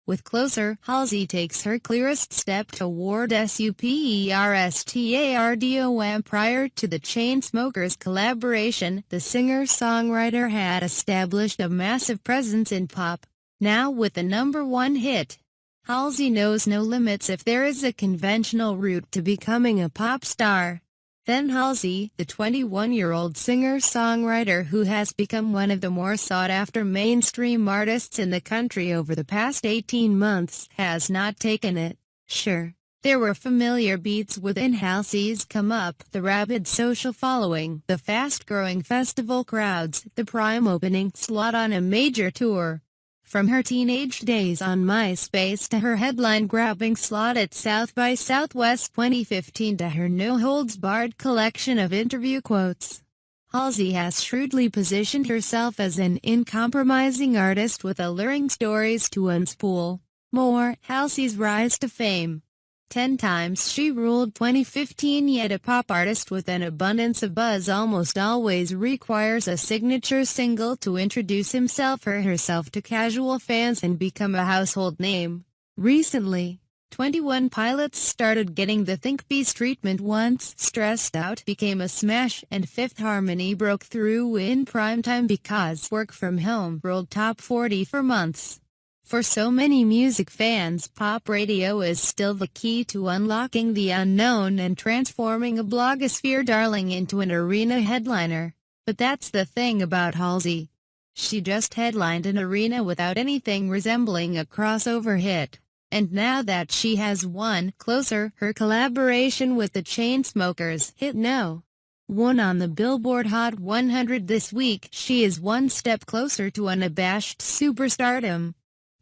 With Closer, Halsey takes her clearest step toward superstardom. Prior to the Chainsmokers collaboration, the singer-songwriter had established a massive presence in pop. Now with the #1 hit, Halsey knows no limits if there is a conventional route to becoming a pop star. Then Halsey, the 21-year-old singer-songwriter who has become one of the more sought-after mainstream artists in the country over the past 18 months, has not taken it. Sure, there were familiar beats within Halsey's come up: the rabid social following, the fast-growing festival crowds, the prime opening slot on a major tour. From her teenage days on MySpace to her headline-grabbing slot at South by Southwest 2015 to her no-holds-barred collection of interview quotes, Halsey has shrewdly positioned herself as an uncompromising artist with alluring stories to unspool. More, Halsey's rise to fame. 10 times she ruled 2015. Yet a pop artist with an abundance of buzz almost always requires a signature single to introduce himself or herself to casual fans and become a household name. Recently, 21 Pilots started getting the Think Beast treatment. Once Stressed Out became a smash, and Fifth Harmony broke through in primetime because Work From Home rolled top 40 for months. For so many music fans, pop radio is still the key to unlocking the unknown and transforming a blogosphere darling into an arena headliner. But that's the thing about Halsey. She just headlined an arena without anything resembling a crossover hit. And now that she has won Closer, her collaboration with the Chainsmokers hit #1 on the Billboard Hot 100 this week, she is one step closer to unabashed superstardom.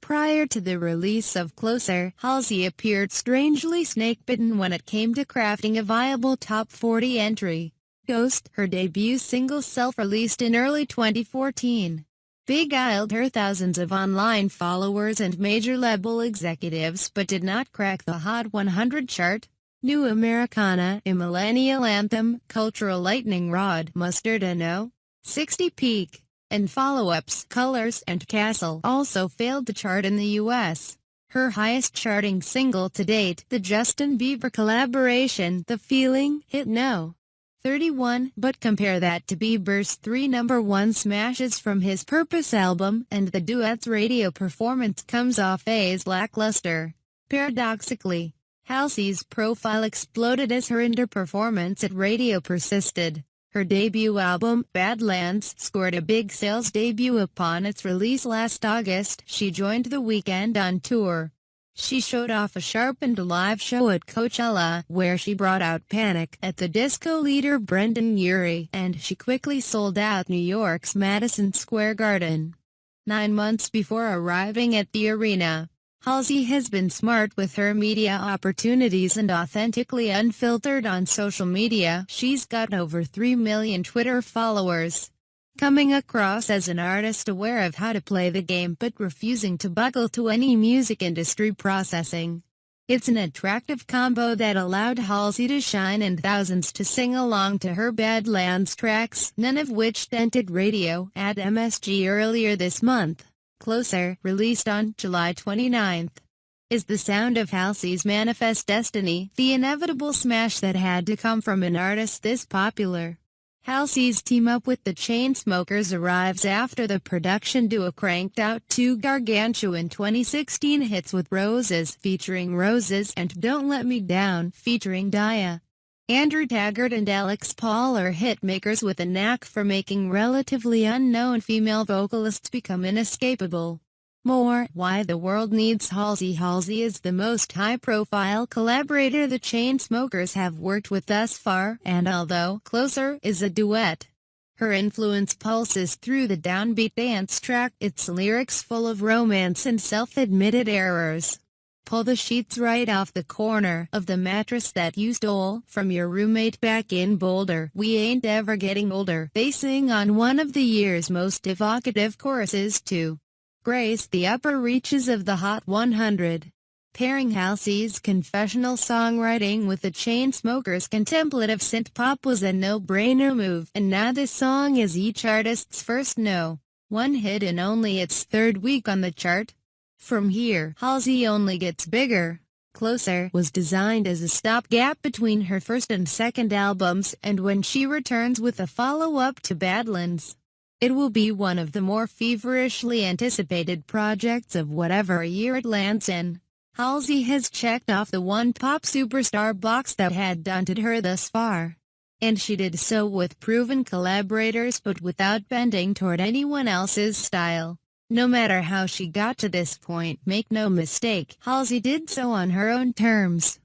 Prior to the release of Closer, Halsey appeared strangely snake-bitten when it came to crafting a viable top 40 entry. Ghost, her debut single self-released in early 2014, beguiled her thousands of online followers and major label executives but did not crack the Hot 100 chart. New Americana, a millennial anthem, cultural lightning rod, Mustard and No. 60 Peak, and follow-ups, Colors and Castle, also failed to chart in the U.S. Her highest charting single to date, the Justin Bieber collaboration, The Feeling, hit #31, but compare that to Bieber's 3 #1 smashes from his Purpose album, and the duet's radio performance comes off as lackluster. Paradoxically, Halsey's profile exploded as her underperformance at radio persisted. Her debut album, Badlands, scored a big sales debut upon its release last August. She joined The Weeknd on tour. She showed off a sharpened live show at Coachella, where she brought out Panic! At the disco leader Brendan Urie, and she quickly sold out New York's Madison Square Garden. 9 months before arriving at the arena, Halsey has been smart with her media opportunities and authentically unfiltered on social media. She's got over 3 million Twitter followers, coming across as an artist aware of how to play the game but refusing to buckle to any music industry processing. It's an attractive combo that allowed Halsey to shine and thousands to sing along to her Badlands tracks, none of which dented radio at MSG earlier this month. Closer, released on July 29, is the sound of Halsey's Manifest Destiny, the inevitable smash that had to come from an artist this popular. Halsey's team-up with the Chainsmokers arrives after the production duo cranked out 2 gargantuan 2016 hits with Roses featuring Roses and Don't Let Me Down featuring Dia. Andrew Taggart and Alex Paul are hitmakers with a knack for making relatively unknown female vocalists become inescapable. More, why the world needs Halsey. Halsey is the most high-profile collaborator the Chainsmokers have worked with thus far, and although Closer is a duet, her influence pulses through the downbeat dance track, its lyrics full of romance and self-admitted errors. Pull the sheets right off the corner of the mattress that you stole from your roommate back in Boulder. We ain't ever getting older, they sing on one of the year's most evocative choruses to grace the upper reaches of the Hot 100. Pairing Halsey's confessional songwriting with the Chainsmokers' contemplative synth-pop was a no-brainer move, and now this song is each artist's first #1 hit in only its 3rd week on the chart. From here, Halsey only gets bigger. Closer was designed as a stopgap between her first and second albums, and when she returns with a follow-up to Badlands, it will be one of the more feverishly anticipated projects of whatever year it lands in. Halsey has checked off the one pop superstar box that had daunted her thus far, and she did so with proven collaborators but without bending toward anyone else's style. No matter how she got to this point, make no mistake, Halsey did so on her own terms.